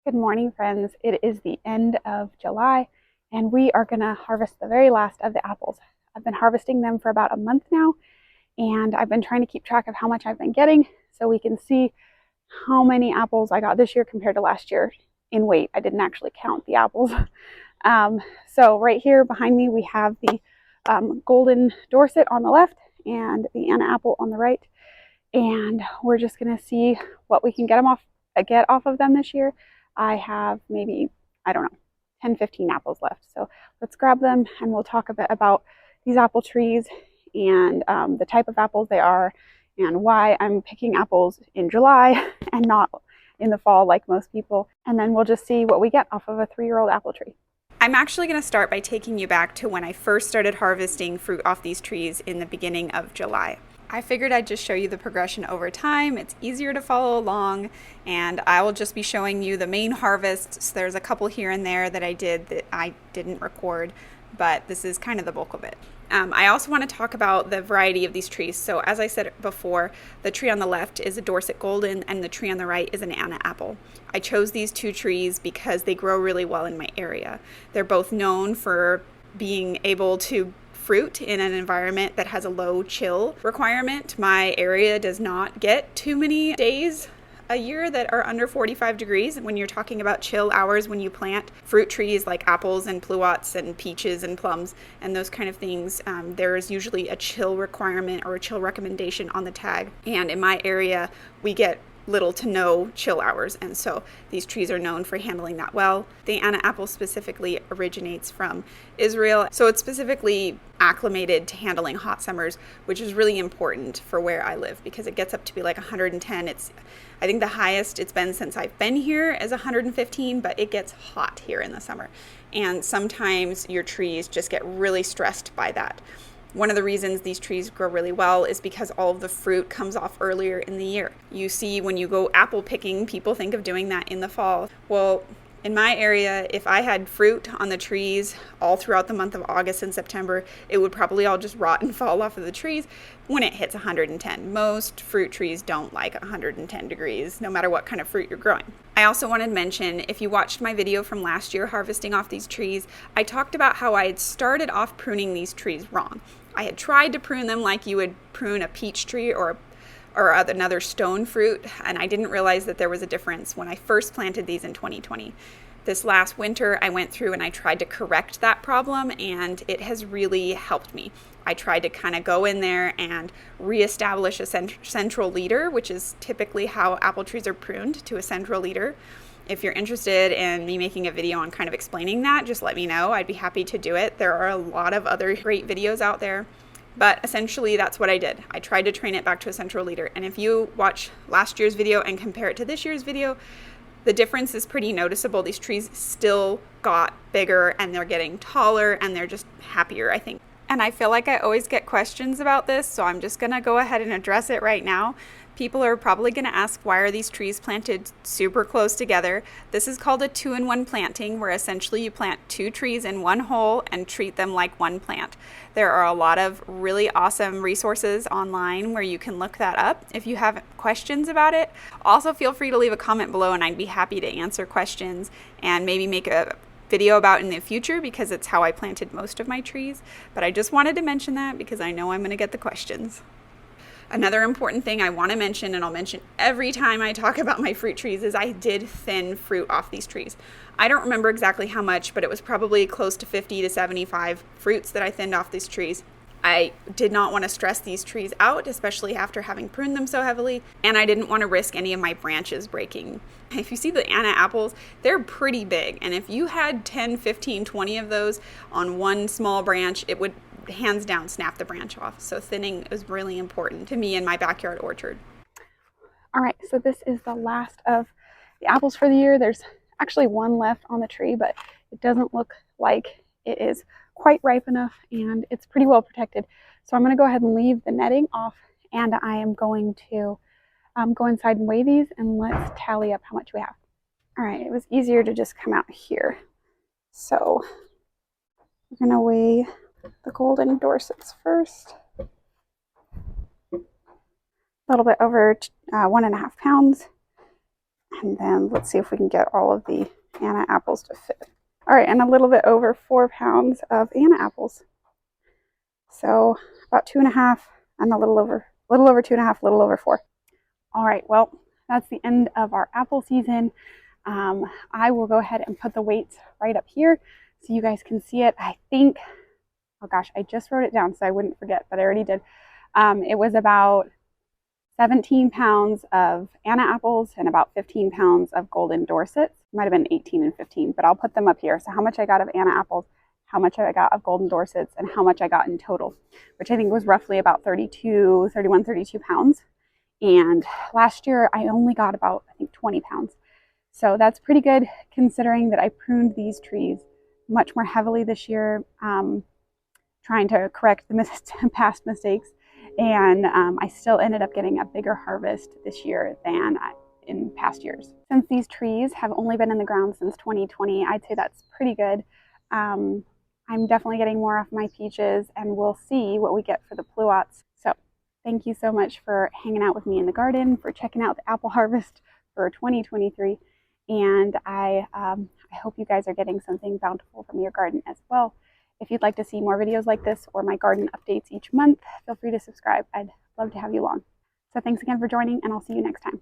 Good morning, friends. It is the end of July, and we are going to harvest the very last of the apples. I've been harvesting them for about a month now, and I've been trying to keep track of how much I've been getting so we can see how many apples I got this year compared to last year in weight. I didn't actually count the apples. So right here behind me, we have the Golden Dorsett on the left and the Anna apple on the right, and we're just going to see what we can get off of them this year. I have maybe, I don't know, 10, 15 apples left. So let's grab them and we'll talk a bit about these apple trees and the type of apples they are and why I'm picking apples in July and not in the fall like most people. And then we'll just see what we get off of a 3-year-old apple tree. I'm actually going to start by taking you back to when I first started harvesting fruit off these trees in the beginning of July. I figured I'd just show you the progression over time. It's easier to follow along, and I will just be showing you the main harvests. There's a couple here and there that I did that I didn't record, but this is kind of the bulk of it. I also want to talk about the variety of these trees. So as I said before, the tree on the left is a Dorset Golden and the tree on the right is an Anna apple. I chose these two trees because they grow really well in my area. They're both known for being able to fruit in an environment that has a low chill requirement. My area does not get too many days a year that are under 45 degrees. When you're talking about chill hours, when you plant fruit trees like apples and pluots and peaches and plums and those kind of things, there is usually a chill requirement or a chill recommendation on the tag. And in my area, we get little to no chill hours, and so these trees are known for handling that well. The Anna apple specifically originates from Israel, so it's specifically acclimated to handling hot summers, which is really important for where I live because it gets up to be like 110. I think the highest it's been since I've been here is 115, but it gets hot here in the summer, and sometimes your trees just get really stressed by that. One of the reasons these trees grow really well is because all of the fruit comes off earlier in the year. You see, when you go apple picking, people think of doing that in the fall. Well, in my area, if I had fruit on the trees all throughout the month of August and September, it would probably all just rot and fall off of the trees when it hits 110. Most fruit trees don't like 110 degrees, no matter what kind of fruit you're growing. I also wanted to mention, if you watched my video from last year harvesting off these trees, I talked about how I had started off pruning these trees wrong. I had tried to prune them like you would prune a peach tree or another stone fruit, and I didn't realize that there was a difference when I first planted these in 2020. This last winter, I went through and I tried to correct that problem, and it has really helped me. I tried to kind of go in there and reestablish a central leader, which is typically how apple trees are pruned, to a central leader. If you're interested in me making a video on kind of explaining that, just let me know. I'd be happy to do it. There are a lot of other great videos out there. But essentially, that's what I did. I tried to train it back to a central leader. And if you watch last year's video and compare it to this year's video, the difference is pretty noticeable. These trees still got bigger and they're getting taller and they're just happier, I think. And I feel like I always get questions about this, so I'm just gonna go ahead and address it right now. People are probably gonna ask, why are these trees planted super close together? This is called a 2-in-1 planting, where essentially you plant 2 trees in one hole and treat them like one plant. There are a lot of really awesome resources online where you can look that up if you have questions about it. Also, feel free to leave a comment below and I'd be happy to answer questions and maybe make a video about in the future, because it's how I planted most of my trees. But I just wanted to mention that because I know I'm going to get the questions. Another important thing I want to mention, and I'll mention every time I talk about my fruit trees, is I did thin fruit off these trees. I don't remember exactly how much, but it was probably close to 50 to 75 fruits that I thinned off these trees. I did not want to stress these trees out, especially after having pruned them so heavily, and I didn't want to risk any of my branches breaking. If you see the Anna apples, they're pretty big, and if you had 10, 15, 20 of those on one small branch, it would hands down snap the branch off. So thinning is really important to me in my backyard orchard. All right, so this is the last of the apples for the year. There's actually one left on the tree, but it doesn't look like it is quite ripe enough, and it's pretty well protected. So I'm going to go ahead and leave the netting off, and I am going to go inside and weigh these, and let's tally up how much we have. All right, it was easier to just come out here. So we're going to weigh the Golden Dorsets first. A little bit over 1.5 pounds. And then let's see if we can get all of the Anna apples to fit. All right, and a little bit over 4 pounds of Anna apples. So about 2.5 and a little over 2.5, little over 4. All right, well, that's the end of our apple season. I will go ahead and put the weights right up here so you guys can see it. I think, oh gosh, I just wrote it down so I wouldn't forget, but I already did. It was about 17 pounds of Anna apples and about 15 pounds of Golden Dorsett. Might have been 18 and 15, but I'll put them up here. So how much I got of Anna apples, how much I got of Golden Dorsets, and how much I got in total, which I think was roughly about 32 pounds. And last year I only got about, I think, 20 pounds. So that's pretty good considering that I pruned these trees much more heavily this year, trying to correct the past mistakes. And I still ended up getting a bigger harvest this year than in past years. Since these trees have only been in the ground since 2020, I'd say that's pretty good. I'm definitely getting more off my peaches, and we'll see what we get for the pluots. So thank you so much for hanging out with me in the garden, for checking out the apple harvest for 2023. And I hope you guys are getting something bountiful from your garden as well. If you'd like to see more videos like this or my garden updates each month, feel free to subscribe. I'd love to have you along. So thanks again for joining, and I'll see you next time.